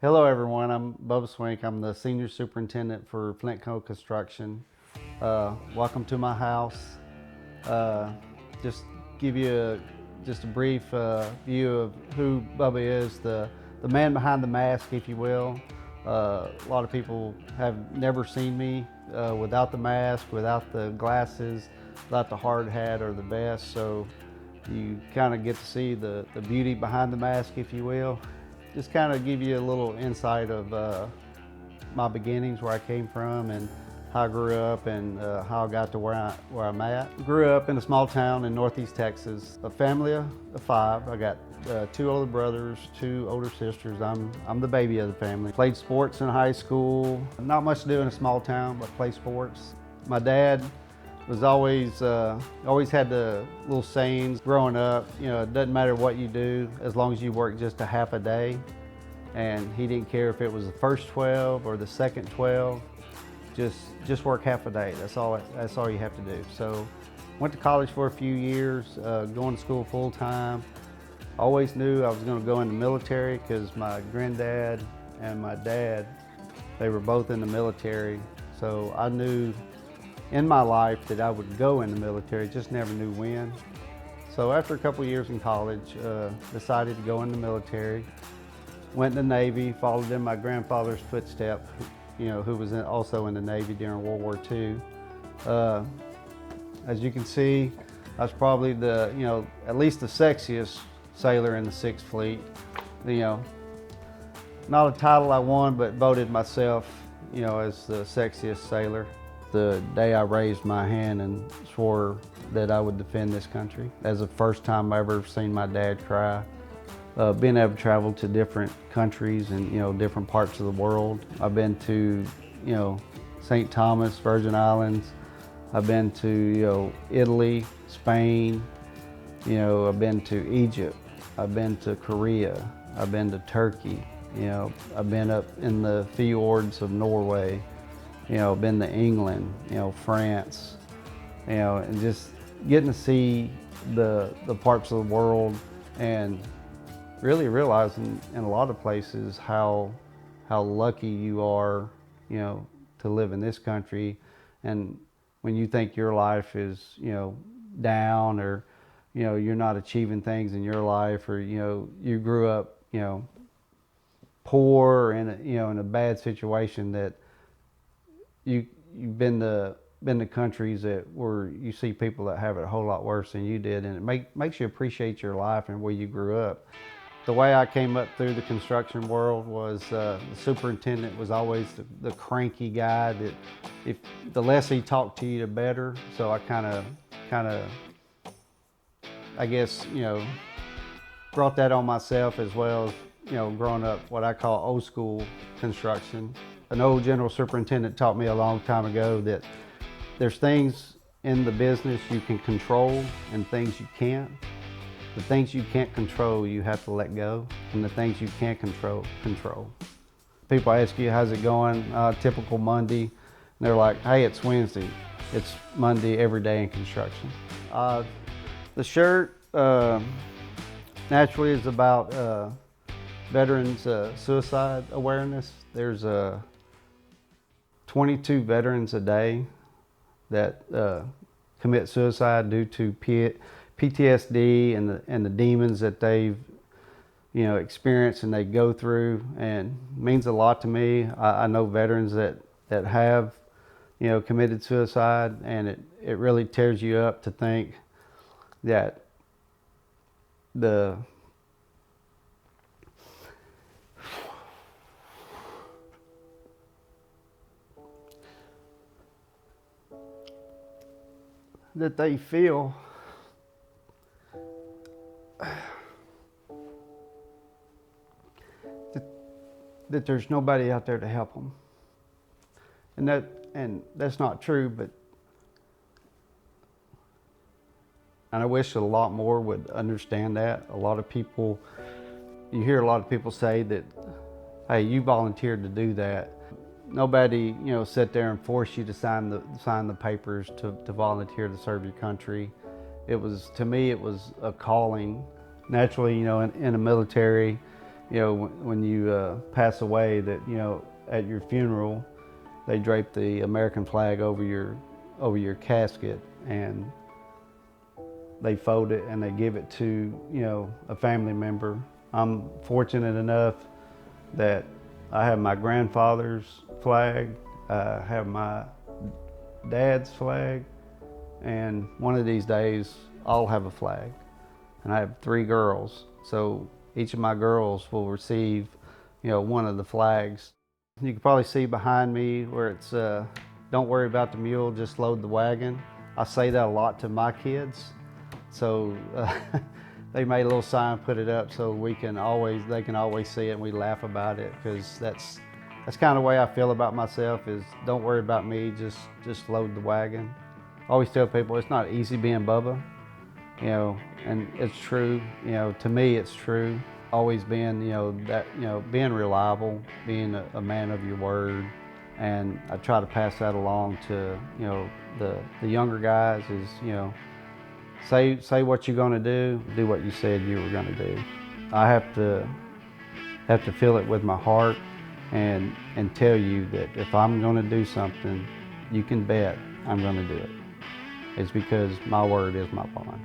Hello everyone, I'm Bubba Swink. I'm the Senior Superintendent for Flintco Construction. Welcome to my house. Uh, just give you just a brief view of who Bubba is, the man behind the mask, if you will. A lot of people have never seen me without the mask, without the glasses, without the hard hat or the vest, so you kind of get to see the beauty behind the mask, if you will. Just kind of give you a little insight of my beginnings, where I came from, and how I grew up, and how I got to where I'm at. Grew up in a small town in Northeast Texas. A family of five. I got two older brothers, two older sisters. I'm the baby of the family. Played sports in high school. Not much to do in a small town, but play sports. My dad was always had the little sayings growing up. You know, it doesn't matter what you do as long as you work just a half a day. And he didn't care if it was the first 12 or the second 12. Just work half a day. That's all you have to do. So went to college for a few years, going to school full time. Always knew I was going to go in the military because my granddad and my dad, they were both in the military. So I knew in my life that I would go in the military, just never knew when. So after a couple of years in college, decided to go in the military. Went in the Navy, followed in my grandfather's footsteps, who was also in the Navy during World War II. As you can see, I was probably at least the sexiest sailor in the 6th Fleet. Not a title I won, but voted myself, as the sexiest sailor. The day I raised my hand and swore that I would defend this country. As the first time I ever seen my dad cry. Being able to travel to different countries and different parts of the world. I've been to St. Thomas, Virgin Islands. I've been to Italy, Spain. I've been to Egypt. I've been to Korea. I've been to Turkey. I've been up in the fjords of Norway. Been to England, France, and just getting to see the parts of the world, and really realizing in a lot of places how lucky you are, to live in this country. And when you think your life is, down, or, you're not achieving things in your life, or, you grew up, poor, or in a bad situation, that you've been to countries where you see people that have it a whole lot worse than you did, and it makes you appreciate your life and where you grew up. The way I came up through the construction world was the superintendent was always the cranky guy that if the less he talked to you, the better. So I kind of, I guess, brought that on myself, as well as, growing up what I call old school construction. An old general superintendent taught me a long time ago that there's things in the business you can control and things you can't. The things you can't control, you have to let go, and the things you can't control. People ask you, how's it going? Typical Monday. And they're like, hey, it's Wednesday. It's Monday every day in construction. The shirt naturally is about veterans suicide awareness. There's 22 veterans a day that commit suicide due to PTSD and the demons that they've experienced and they go through, and it means a lot to me. I know veterans that have committed suicide, and it really tears you up to think that that they feel that there's nobody out there to help them, and that's not true. But and I wish a lot more would understand that. A lot of people, you hear a lot of people say that, hey, you volunteered to do that. Nobody, sit there and force you to sign the papers to volunteer to serve your country. To me, it was a calling. Naturally, in the military, you know, when you pass away, that, you know, at your funeral, they drape the American flag over your casket, and they fold it and they give it to, you know, a family member. I'm fortunate enough that I have my grandfather's flag, I have my dad's flag, and one of these days I'll have a flag. And I have 3 girls, so each of my girls will receive, you know, one of the flags. You can probably see behind me where it's don't worry about the mule, just load the wagon. I say that a lot to my kids, so they made a little sign, put it up so they can always see it, and we laugh about it, because that's kind of the way I feel about myself, is don't worry about me, just load the wagon. I always tell people it's not easy being Bubba, you know, and it's true, you know, to me it's true. Always being, you know, that, you know, being reliable, being a man of your word, and I try to pass that along to, you know, the younger guys, is, you know, say what you're going to do what you said you were going to do. I have to feel it with my heart, and tell you that if I'm going to do something, you can bet I'm going to do it. It's because my word is my bond.